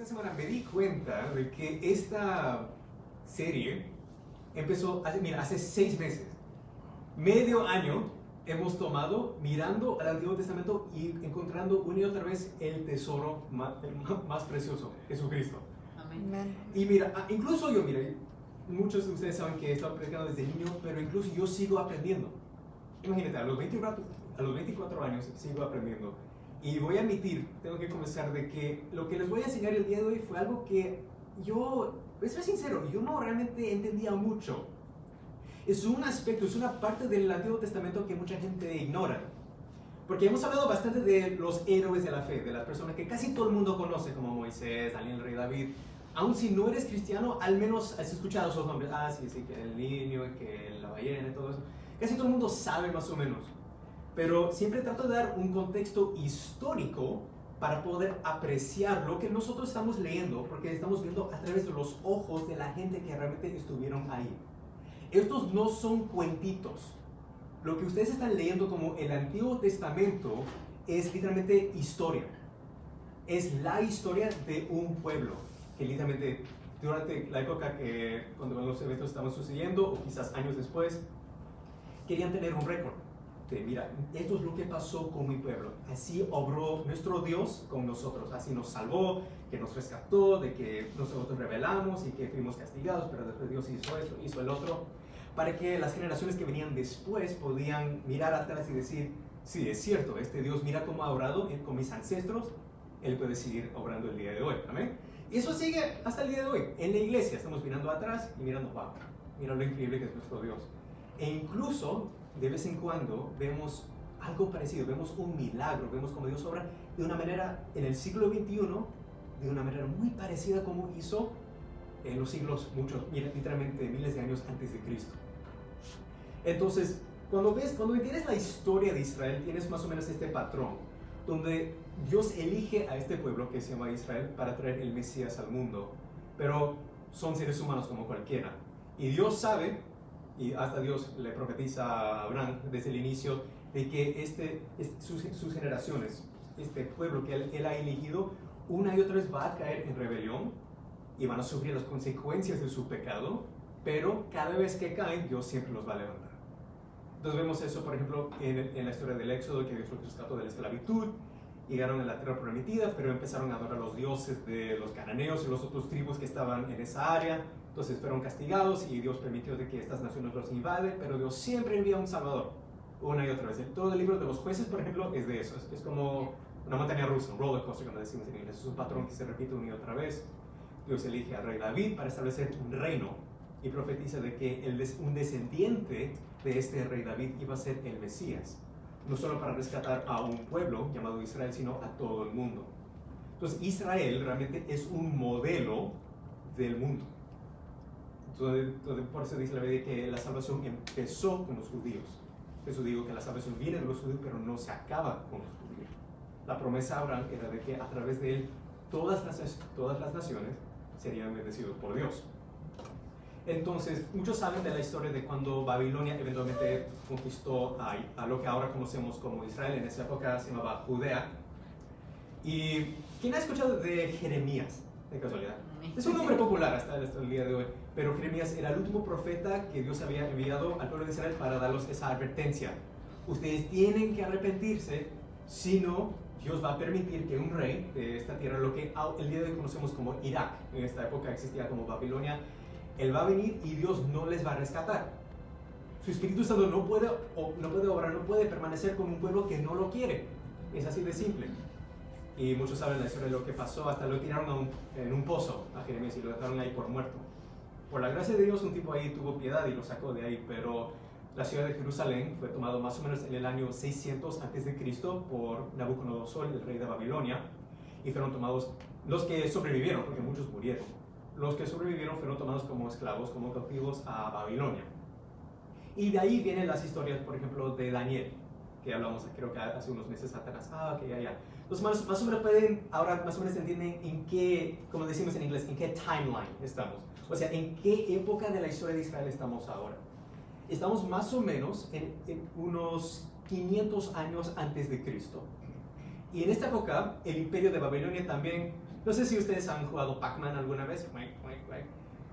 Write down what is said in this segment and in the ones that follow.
semana me di cuenta de que esta serie empezó hace 6 meses. Medio año hemos tomado mirando al Antiguo Testamento y encontrando una y otra vez el tesoro más precioso, Jesucristo. Amén. Y incluso yo, muchos de ustedes saben que he estado predicando desde niño, pero incluso yo sigo aprendiendo. Imagínate, a los 24 años sigo aprendiendo. Y voy a admitir, tengo que confesar de que lo que les voy a enseñar el día de hoy fue algo que yo, voy a ser sincero, yo no realmente entendía mucho. Es un aspecto, es una parte del Antiguo Testamento que mucha gente ignora. Porque hemos hablado bastante de los héroes de la fe, de las personas que casi todo el mundo conoce, como Moisés, Daniel, el rey David. Aun si no eres cristiano, al menos has escuchado esos nombres. Sí, que el niño, que la ballena y todo eso. Casi todo el mundo sabe más o menos. Pero siempre trato de dar un contexto histórico para poder apreciar lo que nosotros estamos leyendo, porque estamos viendo a través de los ojos de la gente que realmente estuvieron ahí. Estos no son cuentitos. Lo que ustedes están leyendo como el Antiguo Testamento es literalmente historia. Es la historia de un pueblo que literalmente durante la época que cuando los eventos estaban sucediendo o quizás años después querían tener un récord. Mira, esto es lo que pasó con mi pueblo. Así obró nuestro Dios con nosotros. Así nos salvó, que nos rescató, de que nosotros rebelamos y que fuimos castigados, pero después Dios hizo esto, hizo el otro, para que las generaciones que venían después podían mirar atrás y decir, sí, es cierto, este Dios mira cómo ha obrado con mis ancestros, Él puede seguir obrando el día de hoy. Amén. Y eso sigue hasta el día de hoy. En la iglesia estamos mirando atrás y mirando, wow, mira lo increíble que es nuestro Dios. E incluso de vez en cuando vemos algo parecido, vemos un milagro, vemos cómo Dios obra de una manera en el siglo XXI, de una manera muy parecida como hizo en los siglos, literalmente miles de años antes de Cristo. Entonces, cuando entiendes la historia de Israel, tienes más o menos este patrón, donde Dios elige a este pueblo que se llama Israel para traer el Mesías al mundo, pero son seres humanos como cualquiera. Y Dios sabe, y hasta Dios le profetiza a Abraham desde el inicio, de que sus generaciones, este pueblo que él ha elegido, una y otra vez va a caer en rebelión y van a sufrir las consecuencias de su pecado, pero cada vez que caen, Dios siempre los va a levantar. Entonces vemos eso, por ejemplo, en la historia del Éxodo, que Dios los rescató de la esclavitud, llegaron a la tierra prometida, pero empezaron a adorar a los dioses de los cananeos y los otros tribus que estaban en esa área. Entonces fueron castigados y Dios permitió de que estas naciones los invaden, pero Dios siempre envía un salvador, una y otra vez. Todo el libro de los jueces, por ejemplo, es de eso. Es como una montaña rusa, un roller coaster, como decimos en inglés. Es un patrón que se repite una y otra vez. Dios elige al rey David para establecer un reino y profetiza de que un descendiente de este rey David iba a ser el Mesías, no solo para rescatar a un pueblo llamado Israel, sino a todo el mundo. Entonces Israel realmente es un modelo del mundo. Entonces por eso dice la Biblia que la salvación empezó con los judíos. Eso digo que la salvación viene de los judíos, pero no se acaba con los judíos. La promesa de Abraham era de que a través de él todas las naciones serían bendecidos por Dios. Entonces, muchos saben de la historia de cuando Babilonia eventualmente conquistó a lo que ahora conocemos como Israel. En esa época se llamaba Judea. ¿Y quién ha escuchado de Jeremías, de casualidad? Es un nombre popular hasta el día de hoy, pero Jeremías era el último profeta que Dios había enviado al pueblo de Israel para darles esa advertencia. Ustedes tienen que arrepentirse, si no, Dios va a permitir que un rey de esta tierra, lo que el día de hoy conocemos como Irak, en esta época existía como Babilonia, él va a venir y Dios no les va a rescatar. Su Espíritu Santo no puede obrar, no puede permanecer con un pueblo que no lo quiere. Es así de simple. Y muchos saben la historia de lo que pasó, hasta lo tiraron en un pozo a Jeremías y lo dejaron ahí por muerto. Por la gracia de Dios, un tipo ahí tuvo piedad y lo sacó de ahí, pero la ciudad de Jerusalén fue tomado más o menos en el año 600 a.C. por Nabucodonosor, el rey de Babilonia, y fueron tomados los que sobrevivieron, porque muchos murieron. Los que sobrevivieron fueron tomados como esclavos, como cautivos a Babilonia. Y de ahí vienen las historias, por ejemplo, de Daniel, que hablamos creo que hace unos meses atrás. Ya. Los más o menos ahora más o menos entienden en qué, como decimos en inglés, en qué timeline estamos. O sea, en qué época de la historia de Israel estamos ahora. Estamos más o menos en unos 500 años antes de Cristo. Y en esta época, el imperio de Babilonia también No sé si ustedes han jugado Pac-Man alguna vez.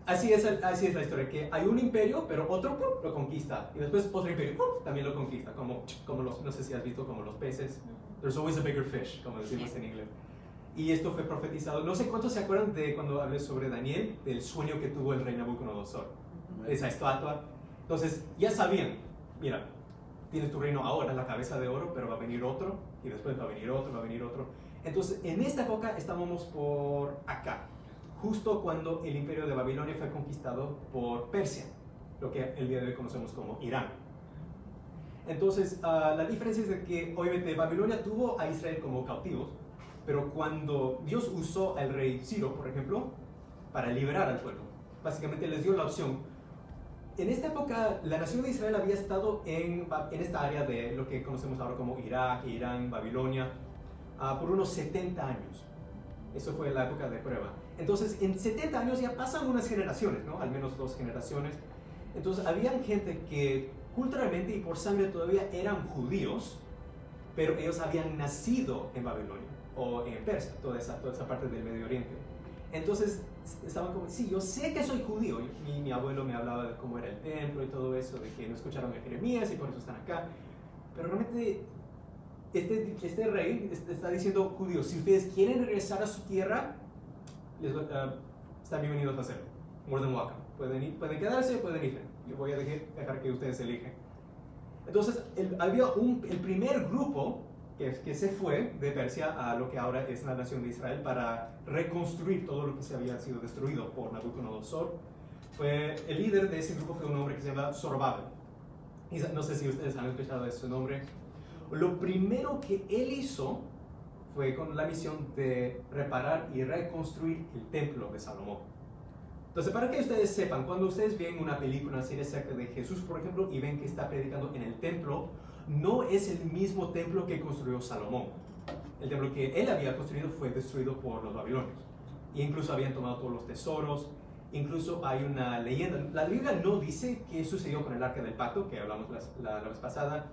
Así es la historia, que hay un imperio, pero otro lo conquista. Y después otro imperio también lo conquista. Como los, no sé si has visto como los peces. There's always a bigger fish, como decimos en inglés. Y esto fue profetizado. No sé cuántos se acuerdan de cuando hablé sobre Daniel, del sueño que tuvo el rey Nabucodonosor. Esa estatua. Entonces, ya sabían, mira, tienes tu reino ahora, la cabeza de oro, pero va a venir otro, y después va a venir otro, va a venir otro. Entonces, en esta época estábamos por acá, justo cuando el imperio de Babilonia fue conquistado por Persia, lo que el día de hoy conocemos como Irán. Entonces, la diferencia es de que, obviamente, Babilonia tuvo a Israel como cautivos, pero cuando Dios usó al rey Ciro, por ejemplo, para liberar al pueblo, básicamente les dio la opción. En esta época, la nación de Israel había estado en esta área de lo que conocemos ahora como Irak, Irán, Babilonia, por unos 70 años. Eso fue la época de prueba. Entonces, en 70 años ya pasan unas generaciones, ¿no? Al menos 2 generaciones. Entonces, habían gente que culturalmente y por sangre todavía eran judíos, pero ellos habían nacido en Babilonia o en Persia, toda esa parte del Medio Oriente. Entonces, estaban como, sí, yo sé que soy judío. Mi abuelo me hablaba de cómo era el templo y todo eso, de que no escucharon a Jeremías y por eso están acá. Pero realmente, este rey está diciendo, judíos, si ustedes quieren regresar a su tierra, están bienvenidos a hacerlo. More than welcome. Pueden quedarse, pueden irse. Yo voy a dejar que ustedes elijan. Entonces, había el primer grupo que se fue de Persia a lo que ahora es la nación de Israel para reconstruir todo lo que se había sido destruido por Nabucodonosor. El líder de ese grupo fue un hombre que se llama Zorobabel. No sé si ustedes han escuchado de su nombre. Lo primero que él hizo fue con la misión de reparar y reconstruir el templo de Salomón. Entonces, para que ustedes sepan, cuando ustedes ven una película, una serie acerca de Jesús, por ejemplo, y ven que está predicando en el templo, no es el mismo templo que construyó Salomón. El templo que él había construido fue destruido por los babilonios. E incluso habían tomado todos los tesoros. Incluso hay una leyenda. La Biblia no dice qué sucedió con el Arca del Pacto, que hablamos la vez pasada,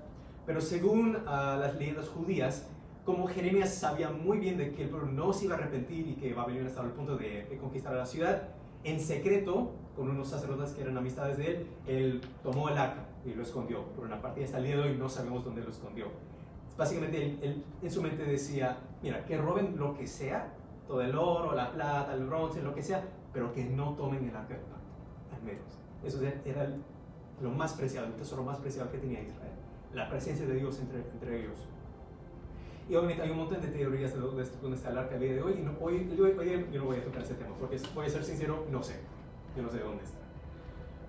pero según las leyendas judías, como Jeremías sabía muy bien de que el pueblo no se iba a arrepentir y que Babilonia estaba al punto de conquistar la ciudad, en secreto, con unos sacerdotes que eran amistades de él tomó el arca y lo escondió por una parte. Y hasta el día de hoy no sabemos dónde lo escondió. Básicamente, él en su mente decía, mira, que roben lo que sea, todo el oro, la plata, el bronce, lo que sea, pero que no tomen el arca del pacto, al menos. Eso era lo más preciado, el tesoro más preciado que tenía Israel, la presencia de Dios entre ellos. Y obviamente hay un montón de teorías de dónde está el arca el día de hoy, y hoy yo no voy a tocar ese tema, porque voy a ser sincero, no sé, yo no sé dónde está.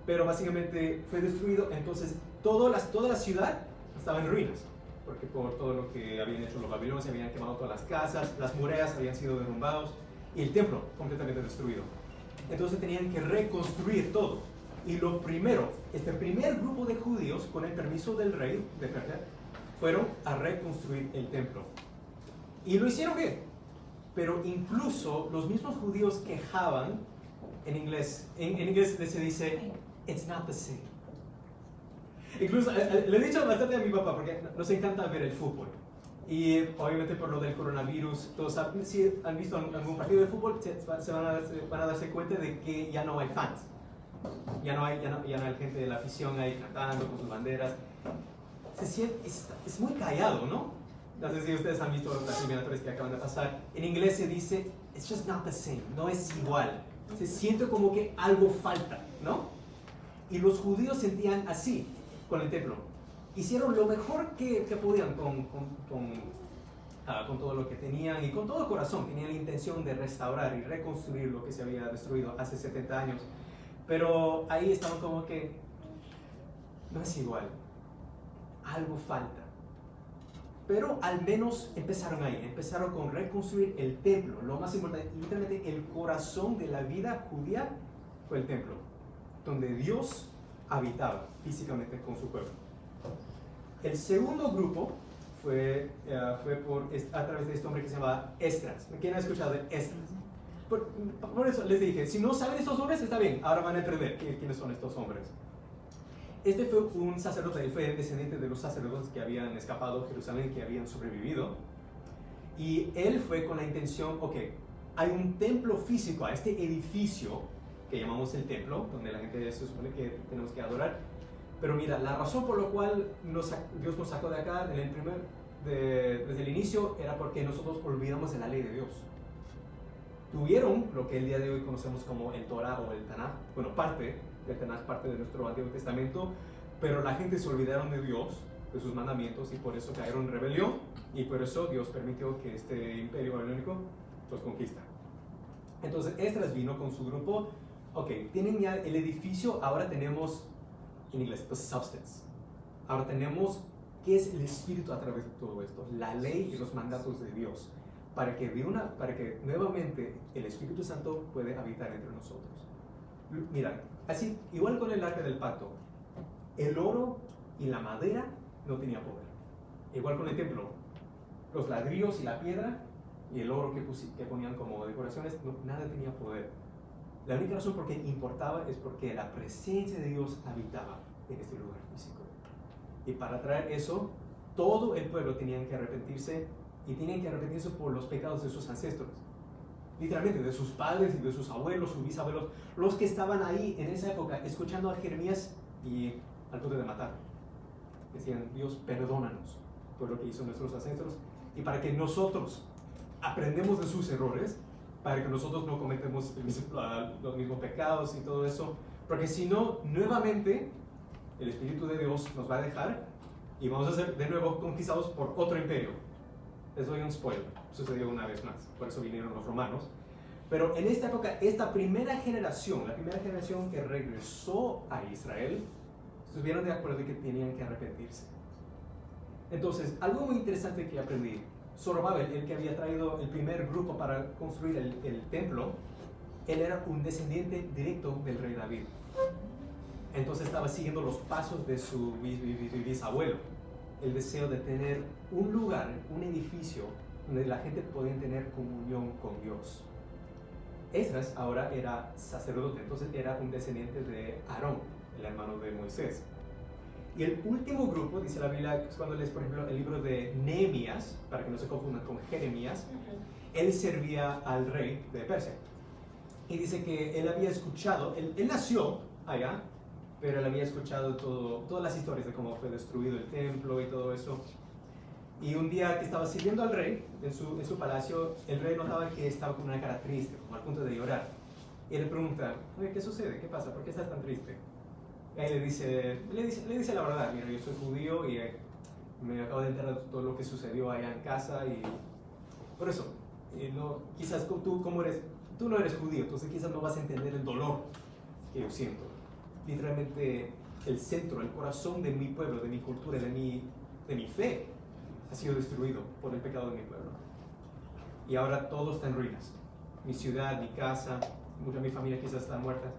Pero básicamente fue destruido, entonces toda la ciudad estaba en ruinas, porque por todo lo que habían hecho los babilonios, habían quemado todas las casas, las murallas habían sido derrumbados, y el templo completamente destruido. Entonces tenían que reconstruir todo. Y lo primero, este primer grupo de judíos, con el permiso del rey de Persia, fueron a reconstruir el templo. Y lo hicieron bien. Pero incluso los mismos judíos quejaban, en inglés se dice, it's not the same. Incluso, le he dicho bastante a mi papá, porque nos encanta ver el fútbol. Y obviamente por lo del coronavirus, todos si han visto algún partido de fútbol, van a darse cuenta de que ya no hay fans. Ya no hay gente de la afición ahí cantando con sus banderas. Es muy callado, ¿no? No sé si ustedes han visto las eliminatorias que acaban de pasar. En inglés se dice, it's just not the same, no es igual. Se siente como que algo falta, ¿no? Y los judíos sentían así con el templo. Hicieron lo mejor que podían con todo lo que tenían y con todo el corazón. Tenían la intención de restaurar y reconstruir lo que se había destruido hace 70 años. Pero ahí estaban como que no es igual. Algo falta. Pero al menos empezaron ahí. Empezaron con reconstruir el templo. Lo más importante, literalmente el corazón de la vida judía fue el templo, donde Dios habitaba físicamente con su pueblo. El segundo grupo fue a través de este hombre que se llama Esdras. ¿Quién ha escuchado de Esdras? Por eso les dije, si no saben estos hombres, está bien, ahora van a entender quiénes son estos hombres. Este fue un sacerdote, él fue descendiente de los sacerdotes que habían escapado de Jerusalén, que habían sobrevivido. Y él fue con la intención, ok, hay un templo físico, a este edificio que llamamos el templo, donde la gente se supone que tenemos que adorar. Pero mira, la razón por la cual Dios nos sacó de acá desde el inicio era porque nosotros olvidamos de la ley de Dios. Tuvieron lo que el día de hoy conocemos como el Torah o el Tanaj, bueno, parte del Tanaj, parte de nuestro Antiguo Testamento, pero la gente se olvidaron de Dios, de sus mandamientos, y por eso cayeron en rebelión, y por eso Dios permitió que este imperio babilónico los conquista. Entonces Esdras vino con su grupo. Ok, tienen ya el edificio, ahora tenemos, en inglés, the substance. Ahora tenemos qué es el espíritu a través de todo esto, la ley y los mandatos de Dios, para que nuevamente el Espíritu Santo puede habitar entre nosotros. Mira, así, igual con el arca del pacto, el oro y la madera no tenían poder. Igual con el templo, los ladrillos y la piedra y el oro que ponían como decoraciones, nada tenía poder. La única razón por qué importaba es porque la presencia de Dios habitaba en este lugar físico. Y para traer eso, todo el pueblo tenía que arrepentirse, y tenían que arrepentirse por los pecados de sus ancestros. Literalmente, de sus padres y de sus abuelos, sus bisabuelos, los que estaban ahí en esa época escuchando a Jeremías y al punto de matar. Decían, Dios, perdónanos por lo que hizo nuestros ancestros, y para que nosotros aprendemos de sus errores, para que nosotros no cometemos los mismos pecados y todo eso, porque si no, nuevamente el Espíritu de Dios nos va a dejar y vamos a ser de nuevo conquistados por otro imperio. Les doy un spoiler, sucedió una vez más, por eso vinieron los romanos. Pero en esta época, esta primera generación, la primera generación que regresó a Israel, estuvieron de acuerdo de que tenían que arrepentirse. Entonces, algo muy interesante que aprendí, Zorobabel, el que había traído el primer grupo para construir el templo, él era un descendiente directo del rey David. Entonces estaba siguiendo los pasos de su bisabuelo, el deseo de tener un lugar, un edificio donde la gente podía tener comunión con Dios. Esdras ahora era sacerdote, entonces era un descendiente de Aarón, el hermano de Moisés. Y el último grupo, dice la Biblia, es cuando lees, por ejemplo, el libro de Nehemías, para que no se confundan con Jeremías, él servía al rey de Persia. Y dice que él había escuchado, él nació allá, pero él había escuchado todas las historias de cómo fue destruido el templo y todo eso. Y un día que estaba sirviendo al rey en su palacio, el rey notaba que estaba con una cara triste, como al punto de llorar. Y él le pregunta, oye, ¿qué sucede? ¿Qué pasa? ¿Por qué estás tan triste? Él le dice la verdad, mira, yo soy judío y me acabo de enterar de todo lo que sucedió allá en casa, y por eso, quizás tú no eres judío, entonces quizás no vas a entender el dolor que yo siento. Literalmente el centro, el corazón de mi pueblo, de mi cultura, de mi fe, ha sido destruido por el pecado de mi pueblo. Y ahora todo está en ruinas. Mi ciudad, mi casa, mucha de mi familia quizás está muerta.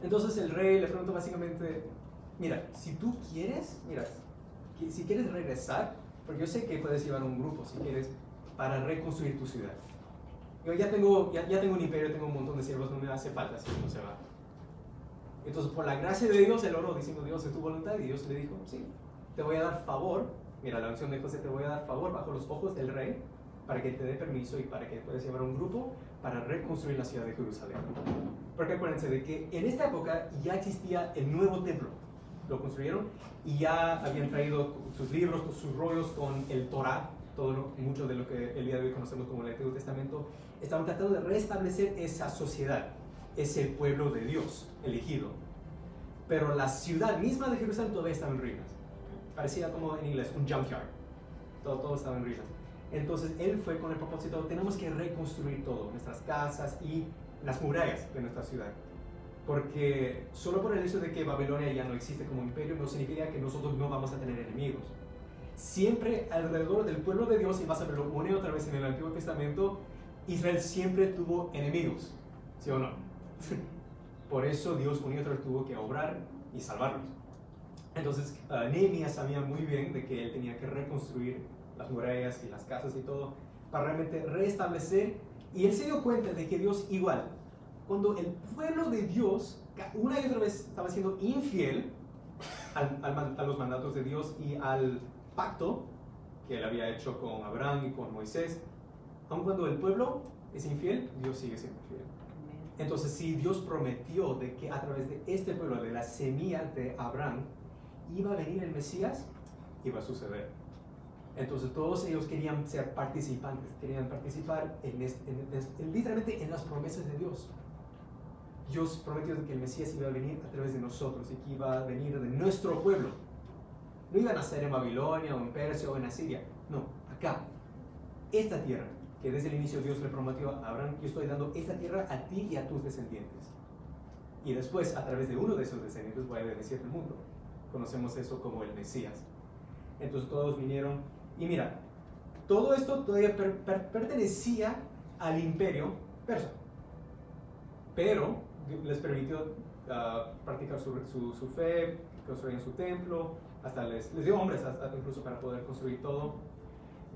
Entonces el rey le preguntó básicamente, mira, si tú quieres, si quieres regresar, porque yo sé que puedes llevar un grupo, si quieres, para reconstruir tu ciudad. Yo ya tengo un imperio, tengo un montón de siervos, no me hace falta si no se va. Entonces, por la gracia de Dios, él oró diciendo, Dios, es tu voluntad, y Dios le dijo, sí, te voy a dar favor, mira, la unción de José, te voy a dar favor bajo los ojos del rey, para que te dé permiso y para que puedas llevar un grupo para reconstruir la ciudad de Jerusalén. Porque acuérdense de que en esta época ya existía el nuevo templo, lo construyeron y ya habían traído sus libros, sus rollos con el Torah, mucho de lo que el día de hoy conocemos como el Antiguo Testamento. Estaban tratando de restablecer esa sociedad, ese pueblo de Dios elegido. Pero la ciudad misma de Jerusalén todavía estaba en ruinas. Parecía como en inglés un junkyard. Todo estaba en ruinas. Entonces él fue con el propósito, tenemos que reconstruir todo, nuestras casas y las murallas de nuestra ciudad. Porque solo por el hecho de que Babilonia ya no existe como imperio no significa que nosotros no vamos a tener enemigos. Siempre alrededor del pueblo de Dios, y vas a verlo una y otra vez en el Antiguo Testamento, Israel siempre tuvo enemigos, ¿sí o no? Por eso Dios una y otra vez tuvo que obrar y salvarlos. Entonces Nehemías sabía muy bien de que él tenía que reconstruir las murallas y las casas y todo para realmente restablecer, y él se dio cuenta de que Dios igual, cuando el pueblo de Dios una y otra vez estaba siendo infiel a los mandatos de Dios y al pacto que él había hecho con Abraham y con Moisés, aun cuando el pueblo es infiel, Dios sigue siendo fiel. Entonces, si Dios prometió de que a través de este pueblo, de la semilla de Abraham, iba a venir el Mesías, iba a suceder. Entonces, todos ellos querían ser participantes, querían participar literalmente en las promesas de Dios. Dios prometió que el Mesías iba a venir a través de nosotros y que iba a venir de nuestro pueblo. No iba a nacer en Babilonia o en Persia o en Asiria. No, acá. Esta tierra, que desde el inicio Dios le prometió a Abraham, yo estoy dando esta tierra a ti y a tus descendientes. Y después, a través de uno de esos descendientes, voy a bendecir el mundo. Conocemos eso como el Mesías. Entonces todos vinieron. Y mira, todo esto todavía pertenecía al imperio persa. Pero les permitió practicar su fe, construir su templo, hasta les dio hombres hasta incluso para poder construir todo.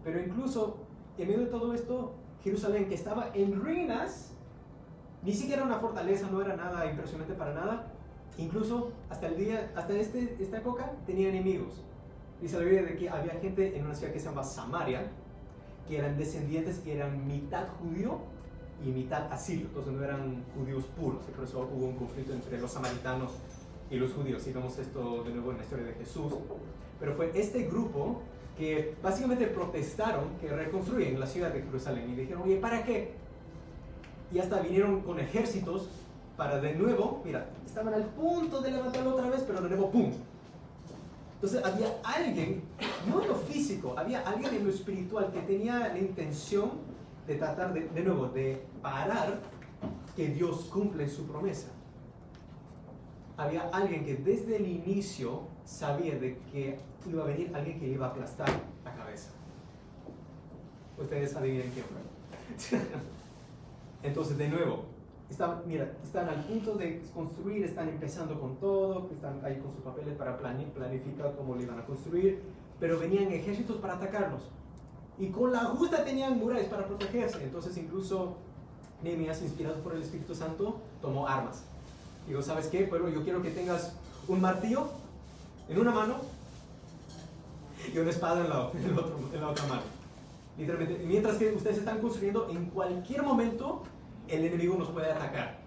Pero incluso en medio de todo esto, Jerusalén, que estaba en ruinas, ni siquiera una fortaleza, no era nada impresionante para nada, incluso hasta esta época tenía enemigos. Dice la Biblia de que había gente en una ciudad que se llama Samaria, que eran descendientes, que eran mitad judío y mitad asirio, entonces no eran judíos puros, y por eso hubo un conflicto entre los samaritanos y los judíos. Y vemos esto de nuevo en la historia de Jesús. Pero fue este grupo que básicamente protestaron que reconstruyen la ciudad de Jerusalén y dijeron, oye, ¿para qué? Y hasta vinieron con ejércitos para de nuevo, mira, estaban al punto de levantarlo otra vez, pero de nuevo, ¡pum! Entonces había alguien, no en lo físico, había alguien en lo espiritual que tenía la intención de tratar de nuevo, de parar que Dios cumple su promesa. Había alguien que desde el inicio sabía de que iba a venir alguien que iba a aplastar la cabeza. Ustedes adivinen quién fue. Entonces, de nuevo, están al punto de construir, están empezando con todo, están ahí con sus papeles para planificar cómo lo iban a construir, pero venían ejércitos para atacarlos. Y con la justa tenían murallas para protegerse. Entonces, incluso Nehemías, inspirado por el Espíritu Santo, tomó armas. Digo, ¿sabes qué, pueblo? Yo quiero que tengas un martillo en una mano y una espada en la otra mano. Literalmente, mientras que ustedes están construyendo, en cualquier momento el enemigo nos puede atacar.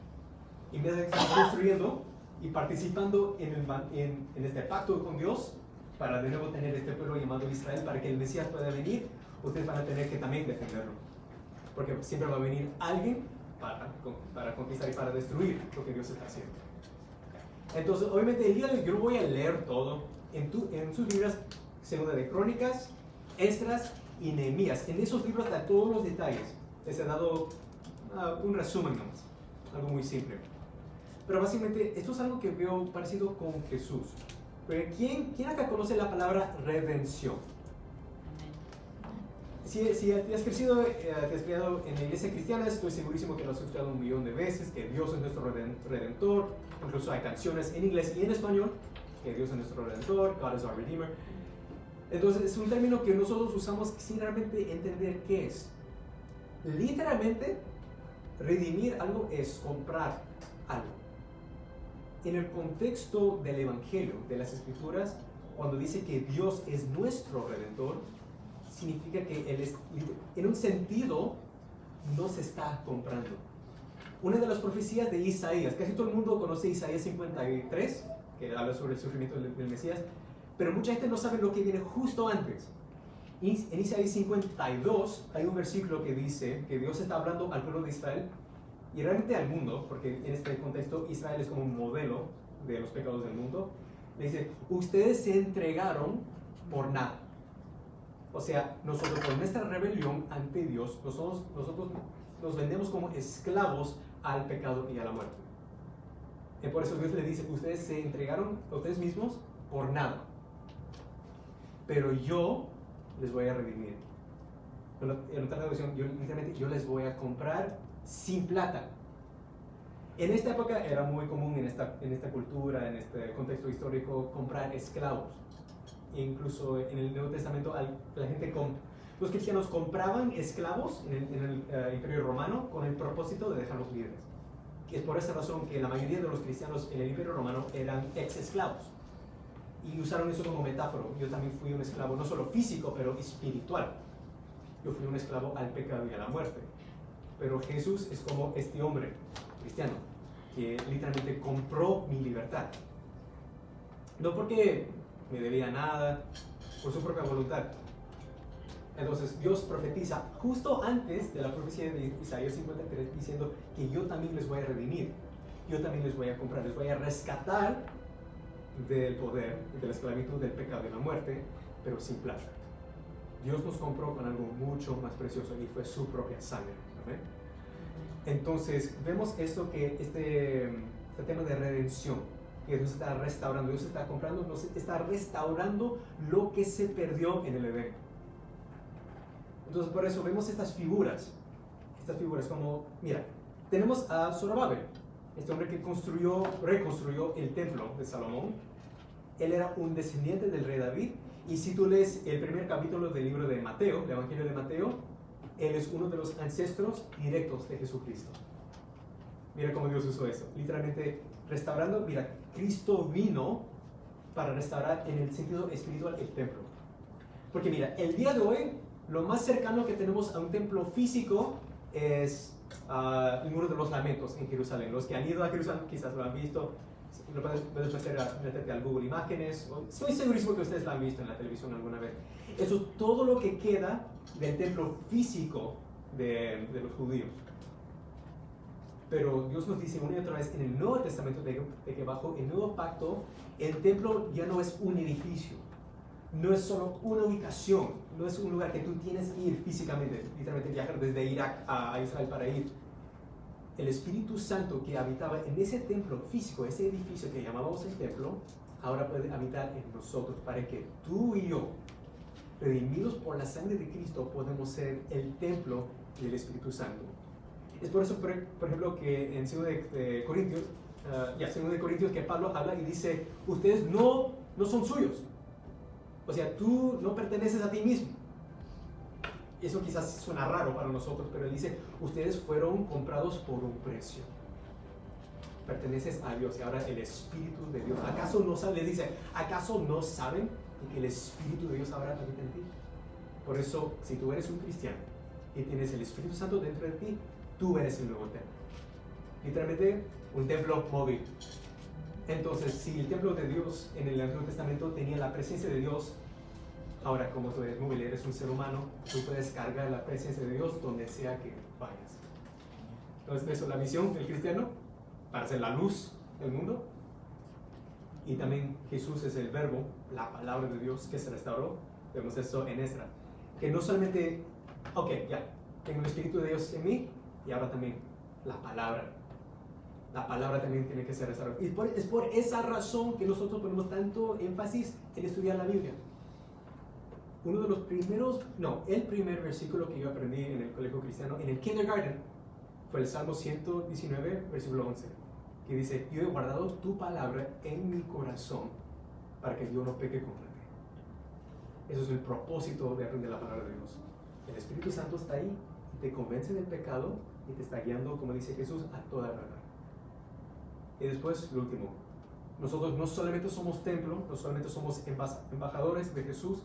Y mientras que están construyendo y participando en este pacto con Dios, para de nuevo tener este pueblo llamado Israel, para que el Mesías pueda venir, ustedes van a tener que también defenderlo. Porque siempre va a venir alguien para conquistar y para destruir lo que Dios está haciendo. Entonces, obviamente, el día de hoy yo no voy a leer todo. En sus libros, Segunda de Crónicas, Esdras y Nehemías, en esos libros da todos los detalles. Les he dado un resumen nomás, algo muy simple. Pero básicamente, esto es algo que veo parecido con Jesús. Pero ¿quién acá conoce la palabra redención? Si te has criado en la iglesia cristiana, estoy segurísimo que lo has escuchado 1,000,000 de veces, que Dios es nuestro redentor. Incluso hay canciones en inglés y en español, que Dios es nuestro redentor, God is our redeemer. Entonces es un término que nosotros usamos sin realmente entender qué es. Literalmente, redimir algo es comprar algo. En el contexto del Evangelio, de las Escrituras, cuando dice que Dios es nuestro redentor, significa que Él es, en un sentido, no se está comprando. Una de las profecías de Isaías, casi todo el mundo conoce Isaías 53, que habla sobre el sufrimiento del Mesías, pero mucha gente no sabe lo que viene justo antes. En Isaías 52 hay un versículo que dice que Dios está hablando al pueblo de Israel y realmente al mundo, porque en este contexto Israel es como un modelo de los pecados del mundo. Le dice, ustedes se entregaron por nada. O sea, nosotros por nuestra rebelión ante Dios, nosotros nos vendemos como esclavos al pecado y a la muerte. Y por eso Dios le dice, ustedes se entregaron a ustedes mismos por nada. Pero yo les voy a redimir. En otra traducción, yo les voy a comprar sin plata. En esta época era muy común en esta cultura, en este contexto histórico, comprar esclavos. Incluso en el Nuevo Testamento los cristianos compraban esclavos en el Imperio Romano con el propósito de dejarlos libres. Y es por esa razón que la mayoría de los cristianos en el Imperio Romano eran ex-esclavos. Y usaron eso como metáfora. Yo también fui un esclavo, no solo físico, pero espiritual. Yo fui un esclavo al pecado y a la muerte. pero Jesús es como este hombre cristiano que literalmente compró mi libertad. No porque me debía nada, por su propia voluntad. Entonces Dios profetiza justo antes de la profecía de Isaías 53 diciendo que yo también les voy a redimir, yo también les voy a comprar, les voy a rescatar del poder, de la esclavitud, del pecado y la muerte, pero sin plata. Dios nos compró con algo mucho más precioso y fue su propia sangre. ¿Okay? Entonces vemos esto que este tema de redención, que Dios está restaurando, Dios está comprando, nos está restaurando lo que se perdió en el Edén. Entonces por eso vemos estas figuras como, mira, tenemos a Zorobabel, este hombre que reconstruyó el templo de Salomón. Él era un descendiente del rey David, y si tú lees el primer capítulo del libro de Mateo, el Evangelio de Mateo, él es uno de los ancestros directos de Jesucristo. Mira cómo Dios usó eso, literalmente restaurando. Mira, Cristo vino para restaurar en el sentido espiritual el templo. Porque mira, el día de hoy, lo más cercano que tenemos a un templo físico es el Muro de los Lamentos en Jerusalén. Los que han ido a Jerusalén quizás lo han visto. Lo puedes meterte al Google Imágenes. Estoy segurísimo que ustedes lo han visto en la televisión alguna vez. Eso es todo lo que queda del templo físico de los judíos. Pero Dios nos dice una y otra vez en el Nuevo Testamento de que bajo el nuevo pacto el templo ya no es un edificio, no es solo una ubicación, no es un lugar que tú tienes que ir físicamente, literalmente viajar desde Irak a Israel para ir. El Espíritu Santo que habitaba en ese templo físico, ese edificio que llamábamos el templo, ahora puede habitar en nosotros para que tú y yo, redimidos por la sangre de Cristo, podemos ser el templo del Espíritu Santo. Es por eso, por ejemplo, que en 2 de Corintios, que Pablo habla y dice, ustedes no son suyos. O sea, tú no perteneces a ti mismo. Eso quizás suena raro para nosotros, pero él dice, ustedes fueron comprados por un precio. Perteneces a Dios y ahora el Espíritu de Dios. ¿Acaso no saben? Les dice, ¿acaso no saben que el Espíritu de Dios ahora habita en ti? Por eso, si tú eres un cristiano y tienes el Espíritu Santo dentro de ti, tú eres el nuevo templo. Literalmente, un templo móvil. Entonces, si el templo de Dios en el Antiguo Testamento tenía la presencia de Dios, ahora como tú eres móvil, eres un ser humano, tú puedes cargar la presencia de Dios donde sea que vayas. Entonces, eso es la misión del cristiano, para ser la luz del mundo. Y también Jesús es el verbo, la palabra de Dios que se restauró. Vemos eso en Esdras. Que no solamente, ok, ya, tengo el Espíritu de Dios en mí, y ahora también la palabra. La palabra también tiene que ser restaurada. Y es por esa razón que nosotros ponemos tanto énfasis en estudiar la Biblia. Uno de los primeros, el primer versículo que yo aprendí en el colegio cristiano, en el kindergarten, fue el Salmo 119, versículo 11, que dice, yo he guardado tu palabra en mi corazón para que yo no peque contra ti. Eso es el propósito de aprender la palabra de Dios. El Espíritu Santo está ahí y te convence del pecado y te está guiando, como dice Jesús, a toda verdad. Y después, lo último, nosotros no solamente somos templo, no solamente somos embajadores de Jesús,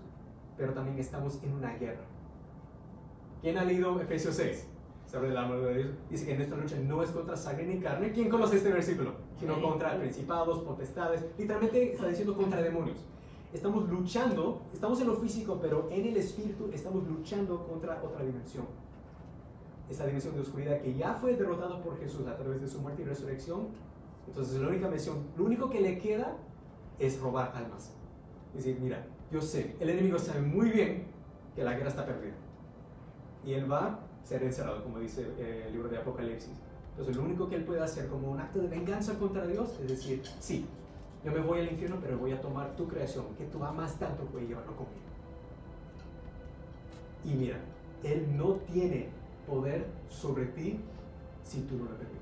pero también estamos en una guerra. ¿Quién ha leído Efesios 6? Se habla del amor de Dios. Dice que nuestra lucha no es contra sangre ni carne. ¿Quién conoce este versículo? Sino contra principados, potestades. Literalmente está diciendo contra demonios. Estamos luchando, estamos en lo físico, pero en el espíritu estamos luchando contra otra dimensión. Esta dimensión de oscuridad que ya fue derrotada por Jesús a través de su muerte y resurrección. Entonces la única misión, lo único que le queda es robar almas. Es decir, mira, yo sé, el enemigo sabe muy bien que la guerra está perdida. Y él va a ser encerrado, como dice el libro de Apocalipsis. Entonces lo único que él puede hacer como un acto de venganza contra Dios es decir, sí, yo me voy al infierno, pero voy a tomar tu creación, que tú amas tanto, voy a llevarlo conmigo. Y mira, él no tiene poder sobre ti si tú no lo permites.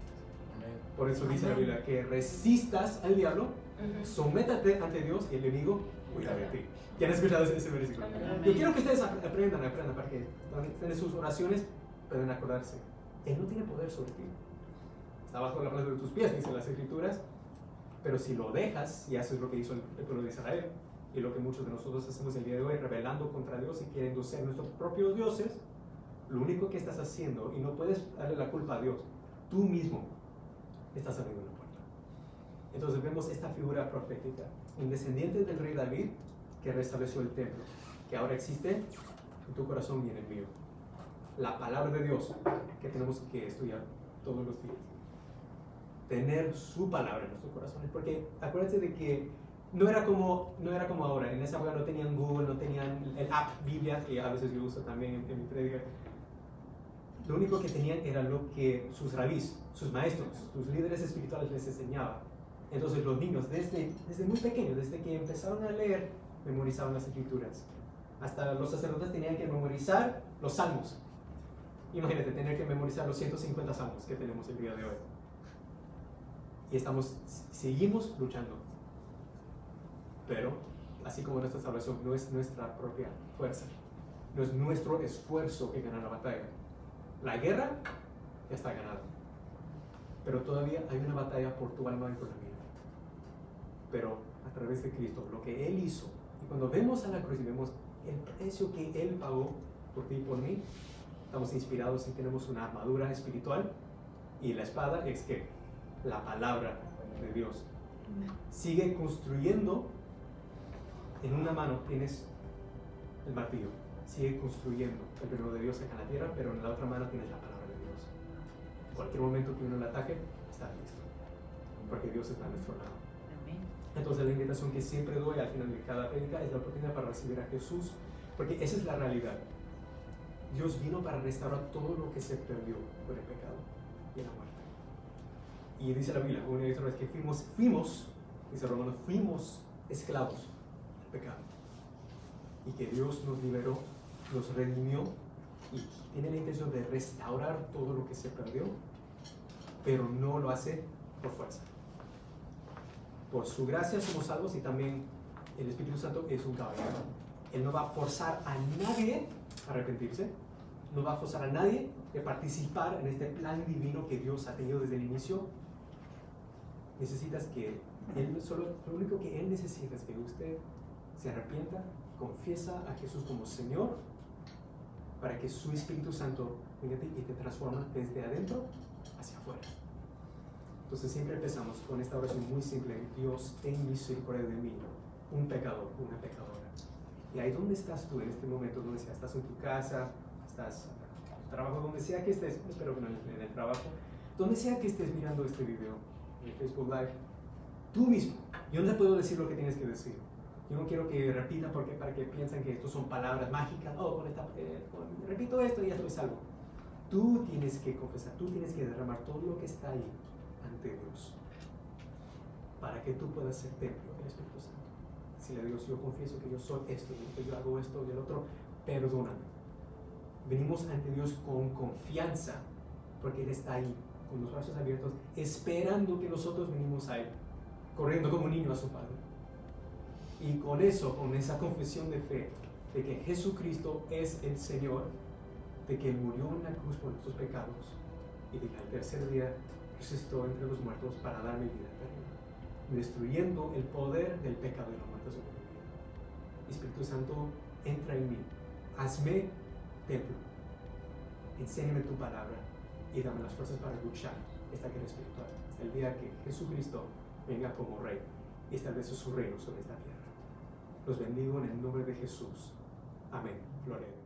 Por eso dice la Biblia que resistas al diablo, sométate ante Dios y el enemigo huirá de ti. ¿Quién ha escuchado ese versículo? Yo quiero que ustedes aprendan para que en sus oraciones puedan acordarse. Él no tiene poder sobre ti. Está bajo la planta de tus pies, dicen las Escrituras. Pero si lo dejas y haces lo que hizo el pueblo de Israel y lo que muchos de nosotros hacemos el día de hoy, rebelando contra Dios y queriendo ser nuestros propios dioses, lo único que estás haciendo, y no puedes darle la culpa a Dios, tú mismo estás abriendo la puerta. Entonces vemos esta figura profética, un descendiente del rey David que restableció el templo, que ahora existe en tu corazón y en el mío. La palabra de Dios que tenemos que estudiar todos los días. Tener su palabra en nuestros corazones, porque acuérdense de que no era como ahora. En esa época no tenían Google, no tenían el app Biblia, que a veces yo uso también en mi prédica. Lo único que tenían era lo que sus rabís, sus maestros, sus líderes espirituales les enseñaban. Entonces los niños, desde muy pequeños, desde que empezaron a leer, memorizaban las escrituras. Hasta los sacerdotes tenían que memorizar los salmos. Imagínate, tener que memorizar los 150 salmos que tenemos el día de hoy. Y seguimos luchando. Pero, así como nuestra salvación no es nuestra propia fuerza, no es nuestro esfuerzo que gana la batalla. La guerra ya está ganada. Pero todavía hay una batalla por tu alma y por la mía. Pero a través de Cristo, lo que Él hizo, y cuando vemos a la cruz y vemos el precio que Él pagó por ti y por mí, estamos inspirados y tenemos una armadura espiritual, y la espada es que la palabra de Dios. Sigue construyendo. En una mano tienes el martillo, sigue construyendo el reino de Dios acá en la tierra, pero en la otra mano tienes la palabra de Dios. En cualquier momento que uno le ataque, está listo, porque Dios está a nuestro lado. Entonces la invitación que siempre doy al final de cada prédica es la oportunidad para recibir a Jesús, porque esa es la realidad. Dios vino para restaurar todo lo que se perdió por el pecado y la muerte. Y dice la Biblia, una y otra vez, que fuimos, dice Romanos, fuimos esclavos del pecado. Y que Dios nos liberó, nos redimió y tiene la intención de restaurar todo lo que se perdió, pero no lo hace por fuerza. Por su gracia somos salvos, y también el Espíritu Santo es un caballero. Él no va a forzar a nadie a arrepentirse, no va a forzar a nadie a participar en este plan divino que Dios ha tenido desde el inicio. Necesitas que lo único que Él necesita es que usted se arrepienta, confiesa a Jesús como Señor, para que su Espíritu Santo venga a ti y te transforma desde adentro hacia afuera. Entonces siempre empezamos con esta oración muy simple: Dios, ten misericordia de mí, un pecador, una pecadora. Y ahí donde estás tú en este momento, donde sea, estás en tu casa, estás en tu trabajo, donde sea que estés, espero que no en el trabajo, donde sea que estés mirando este video, en Facebook Live, tú mismo, yo no te puedo decir lo que tienes que decir. Yo no quiero que repita para que piensen que esto son palabras mágicas. Repito esto y ya estoy salvo. Tú tienes que confesar, tú tienes que derramar todo lo que está ahí ante Dios, para que tú puedas ser templo del Espíritu Santo. Decirle a Dios: yo confieso que yo soy esto, que yo hago esto y el otro, perdóname. Venimos ante Dios con confianza, porque Él está ahí, con los brazos abiertos, esperando que nosotros venimos a Él, corriendo como un niño a su Padre. Y con eso, con esa confesión de fe, de que Jesucristo es el Señor, de que Él murió en la cruz por nuestros pecados, y de que al tercer día resucitó entre los muertos para darme vida eterna, destruyendo el poder del pecado y la muerte sobre mi vida. Espíritu Santo, entra en mí, hazme templo, enséñame tu palabra y dame las fuerzas para luchar esta guerra espiritual hasta el día que Jesucristo venga como Rey y establece su reino sobre esta tierra. Los bendigo en el nombre de Jesús. Amén. Gloria a Dios.